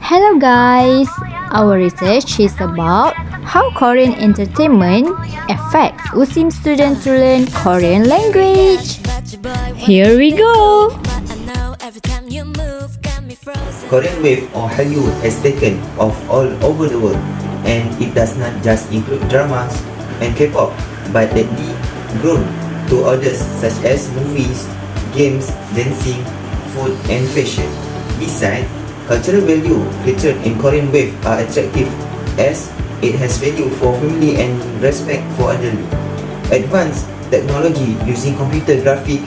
Hello guys! Our research is about how Korean entertainment affects Usim students to learn Korean language. Here we go! Korean wave or Hallyu has taken off all over the world, and it does not just include dramas and K-pop, but lately grown to others such as movies, games, dancing, food and fashion. Besides, cultural value featured in Korean wave are attractive as it has value for family and respect for elderly. Advanced technology using computer graphic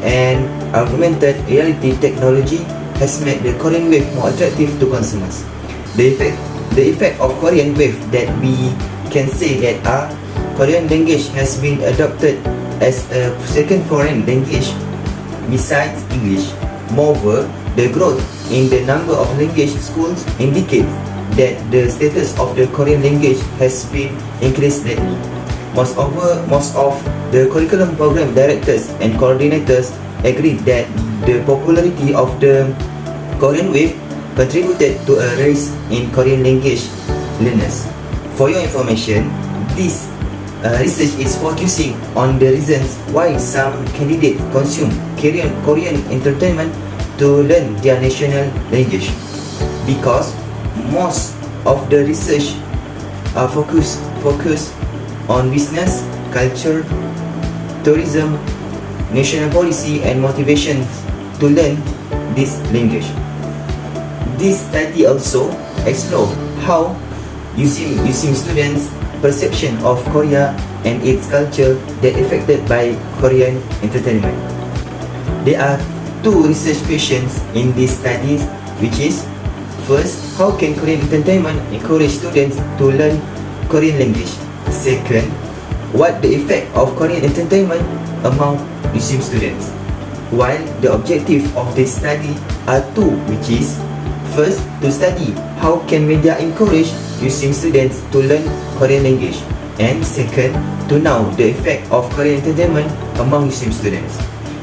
and augmented reality technology has made the Korean wave more attractive to consumers. The effect of Korean wave that we can say that Korean language has been adopted as a second foreign language besides English. Moreover, the growth in the number of language schools indicates that the status of the Korean language has been increased lately. Most of the curriculum program directors and coordinators agree that the popularity of the Korean wave contributed to a rise in Korean language learners. For your information, this research is focusing on the reasons why some candidates consume Korean entertainment to learn their national language, because most of the research are focused on business, culture, tourism, national policy and motivation to learn this language. This study also explore how Usim students' perception of Korea and its culture that affected by Korean entertainment. There are two research questions in these studies, which is: first, how can Korean entertainment encourage students to learn Korean language? Second, what the effect of Korean entertainment among Muslim students? While the objective of this study are two, which is: first, to study how can media encourage Muslim students to learn Korean language, and second, to know the effect of Korean entertainment among Muslim students.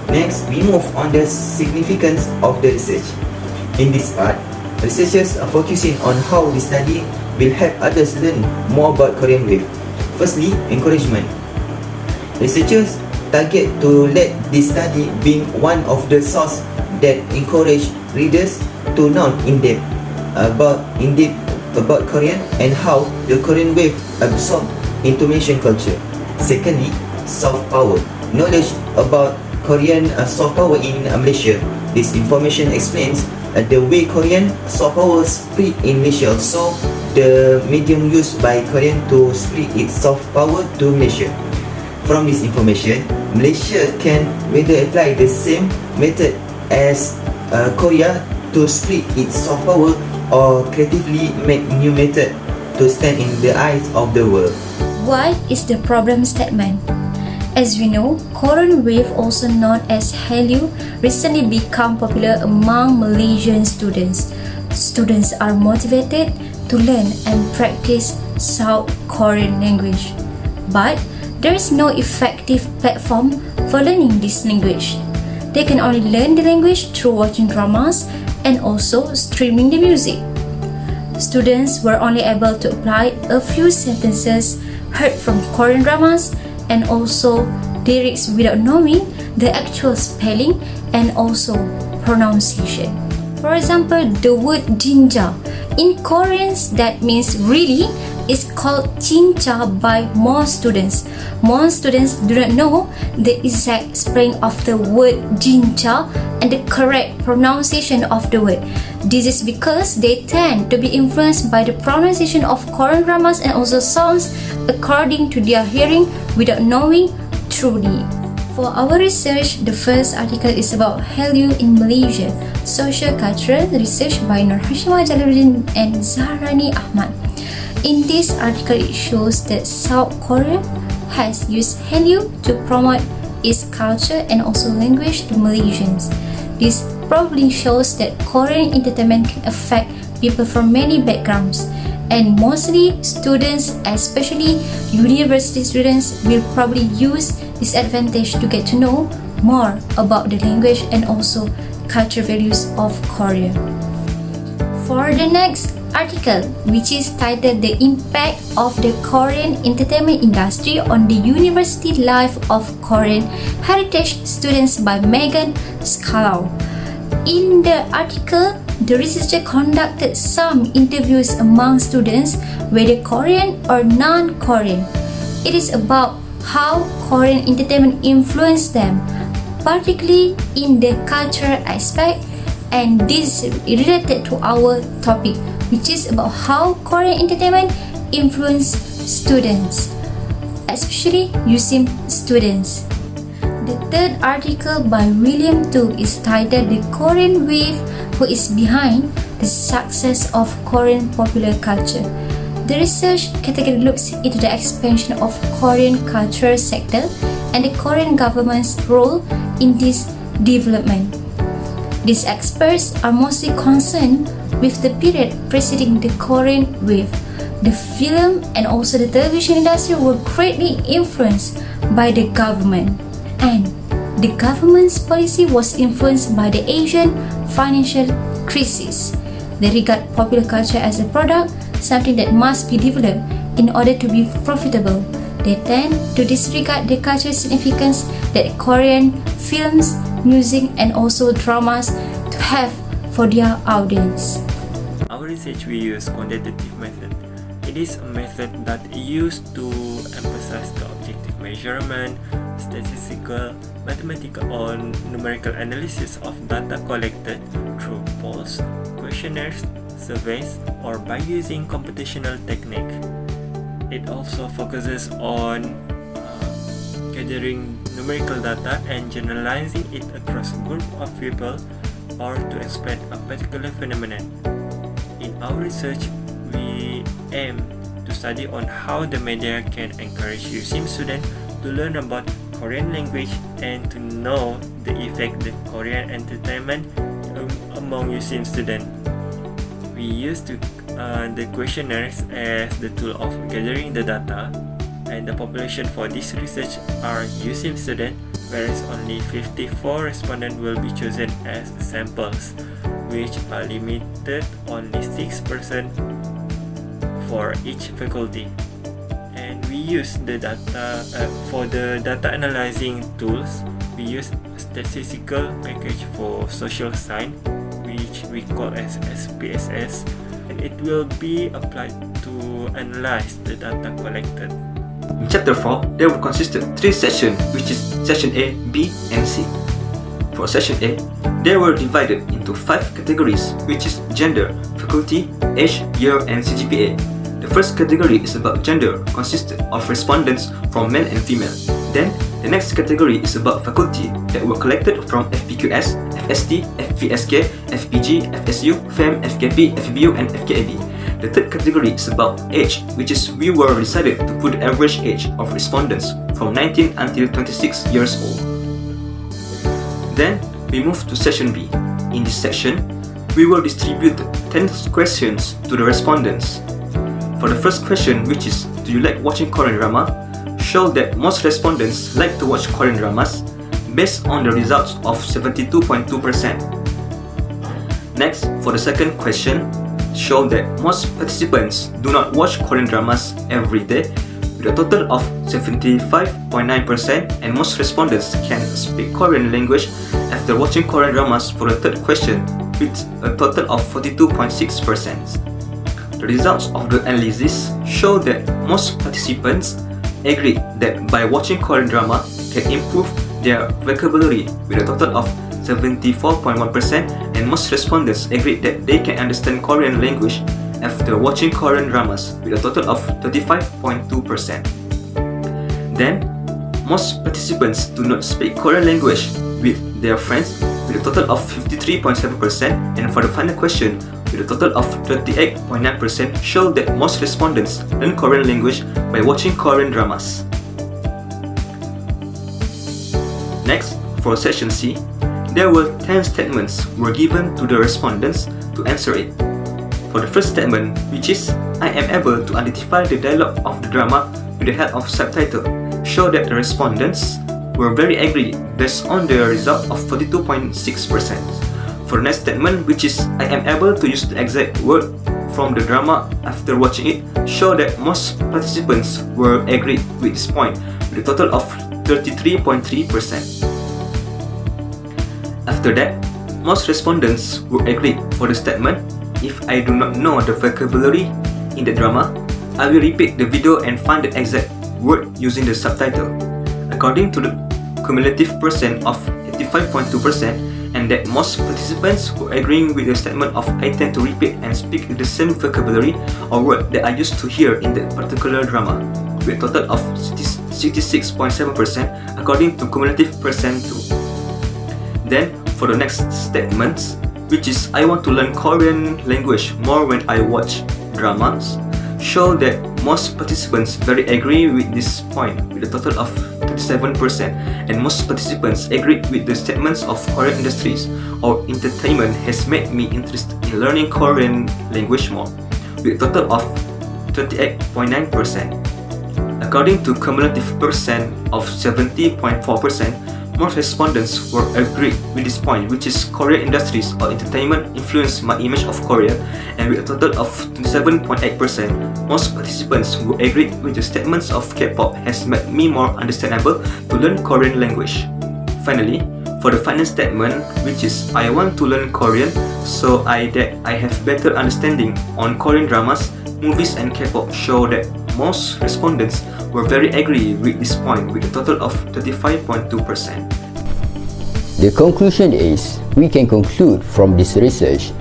Next, we move on the significance of the research. In this part, researchers are focusing on how the study will help others learn more about Korean wave. Firstly, encouragement. Researchers target to let this study being one of the source that encourage readers to know in depth about Korean and how the Korean wave absorbed into Malaysian culture. Secondly, soft power. Knowledge about Korean soft power in Malaysia. This information explains the way Korean soft power spread in Malaysia, so the medium used by Korean to spread its soft power to Malaysia. From this information, Malaysia can whether apply the same method as Korea to spread its soft power or creatively make new method to stand in the eyes of the world. What is the problem statement? As we know, Korean wave, also known as Hallyu, recently become popular among Malaysian students. Students are motivated to learn and practice South Korean language, but there is no effective platform for learning this language. They can only learn the language through watching dramas and also streaming the music. Students were only able to apply a few sentences heard from Korean dramas and also lyrics without knowing the actual spelling and also pronunciation. For example, the word jinja in Korean that means really is called jinja by most students. Most students do not know the exact spelling of the word jinja and the correct pronunciation of the word. This is because they tend to be influenced by the pronunciation of Korean dramas and also songs according to their hearing without knowing truly. For our research, the first article is about Hallyu in Malaysia, Socio-Cultural Research by Hashim and Zahrani Ahmad. In this article, it shows that South Korea has used Hallyu to promote its culture and also language to Malaysians. This probably shows that Korean entertainment can affect people from many backgrounds, and mostly students, especially university students, will probably use this advantage to get to know more about the language and also culture values of Korea. For the next article, which is titled The Impact of the Korean Entertainment Industry on the University Life of Korean Heritage Students by Megan Scalau. In the article, the researcher conducted some interviews among students, whether Korean or non-Korean. It is about how Korean entertainment influenced them, particularly in the cultural aspect, and this is related to our topic, which is about how Korean entertainment influenced students, especially Usim students. The third article by William Tu is titled The Korean Wave, Who is Behind the Success of Korean Popular Culture. The research category looks into the expansion of Korean cultural sector and the Korean government's role in this development. These experts are mostly concerned with the period preceding the Korean Wave. The film and also the television industry were greatly influenced by the government, and the government's policy was influenced by the Asian financial crisis. They regard popular culture as a product, something that must be developed in order to be profitable. They tend to disregard the cultural significance that Korean films, music, and also dramas to have for their audience. Our research we use quantitative method. It is a method that is used to emphasize the objective measurement, statistical, mathematical, or numerical analysis of data collected through polls, questionnaires, surveys, or by using computational technique. It also focuses on gathering numerical data and generalizing it across a group of people or to explain a particular phenomenon. In our research, we aim to study on how the media can encourage Usim students to learn about Korean language and to know the effect the Korean entertainment among Usim students. We use the questionnaires as the tool of gathering the data, and the population for this research are Usim students, whereas only 54 respondents will be chosen as samples, which are limited only 6% for each faculty. And we use the data for the data analyzing tools. We use statistical package for social science, which we call as SPSS, and it will be applied to analyze the data collected. In Chapter 4, there will consist of 3 sessions, which is Session A, B, and C. For Session A, they were divided into 5 categories, which is gender, faculty, age, year, and CGPA. The first category is about gender, consisted of respondents from male and female. Then, the next category is about faculty that were collected from FPQS, FST, FVSK, FPG, FSU, FEM, FKP, FBU, and FKAB. The third category is about age, which is we were decided to put the average age of respondents from 19 until 26 years old. Then, we move to Session B. In this section, we will distribute 10 questions to the respondents. For the first question, which is, do you like watching Korean drama? Show that most respondents like to watch Korean dramas based on the results of 72.2%. Next, for the second question, show that most participants do not watch Korean dramas every day with a total of 75.9%, and most respondents can speak Korean language after watching Korean dramas for the third question with a total of 42.6%. The results of the analysis show that most participants agree that by watching Korean drama can improve their vocabulary with a total of 74.1%, and most respondents agree that they can understand Korean language after watching Korean dramas with a total of 35.2%. Then, most participants do not speak Korean language with their friends with a total of 53.7%, and for the final question, with a total of 38.9%, show that most respondents learn Korean language by watching Korean dramas. Next, for Session C, there were 10 statements were given to the respondents to answer it. For the first statement, which is, I am able to identify the dialogue of the drama with the help of subtitle, show that the respondents were very agree based on the result of 42.6%. For the next statement, which is I am able to use the exact word from the drama after watching it, show that most participants were agreed with this point, with a total of 33.3%. After that, most respondents were agreed for the statement, if I do not know the vocabulary in the drama, I will repeat the video and find the exact word using the subtitle. According to the cumulative percent of 85.2%, and that most participants were agreeing with the statement of I tend to repeat and speak the same vocabulary or word that I used to hear in that particular drama, with a total of 66.7% according to cumulative percent too. Then for the next statements, which is I want to learn Korean language more when I watch dramas, show that most participants very agree with this point, with a total of 37%, and most participants agreed with the statements of Korean industries or entertainment has made me interested in learning Korean language more, with a total of 38.9%. According to cumulative percent of 70.4%, most respondents were agreed with this point, which is Korean industries or entertainment influenced my image of Korea, and with a total of 27.8%, most participants who agreed with the statements of K-pop has made me more understandable to learn Korean language. Finally, for the final statement, which is I want to learn Korean so that I have better understanding on Korean dramas, movies and K-pop, show that most respondents were very agree with this point, with a total of 35.2%. The conclusion is, we can conclude from this research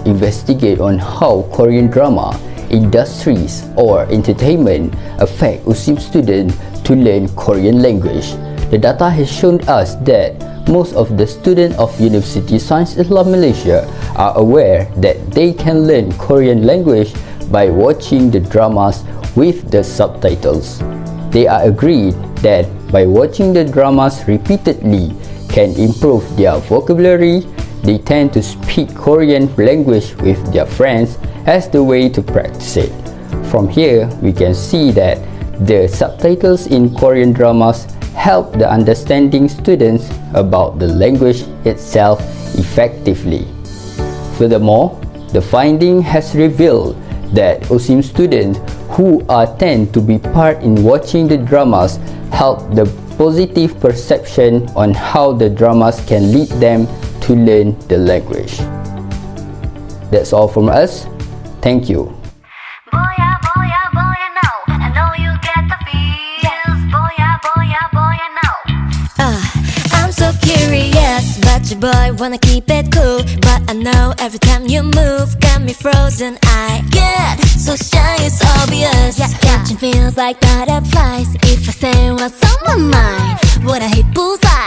investigate on how Korean drama, industries or entertainment affect Usim students to learn Korean language. The data has shown us that most of the students of University Science Islam Malaysia are aware that they can learn Korean language by watching the dramas with the subtitles. They are agreed that by watching the dramas repeatedly can improve their vocabulary. They tend to speak Korean language with their friends as the way to practice it. From here, we can see that the subtitles in Korean dramas help the understanding students about the language itself effectively. Furthermore, the finding has revealed that Usim students who tend to be part in watching the dramas help the positive perception on how the dramas can lead them to learn the language. That's all from us. Thank you. I'm so curious, but your boy wanna keep it cool. But I know every time you move, got me frozen. I get so shy, it's obvious. Catching feels like butterflies. If I say what's on my mind, would I hit bullseye?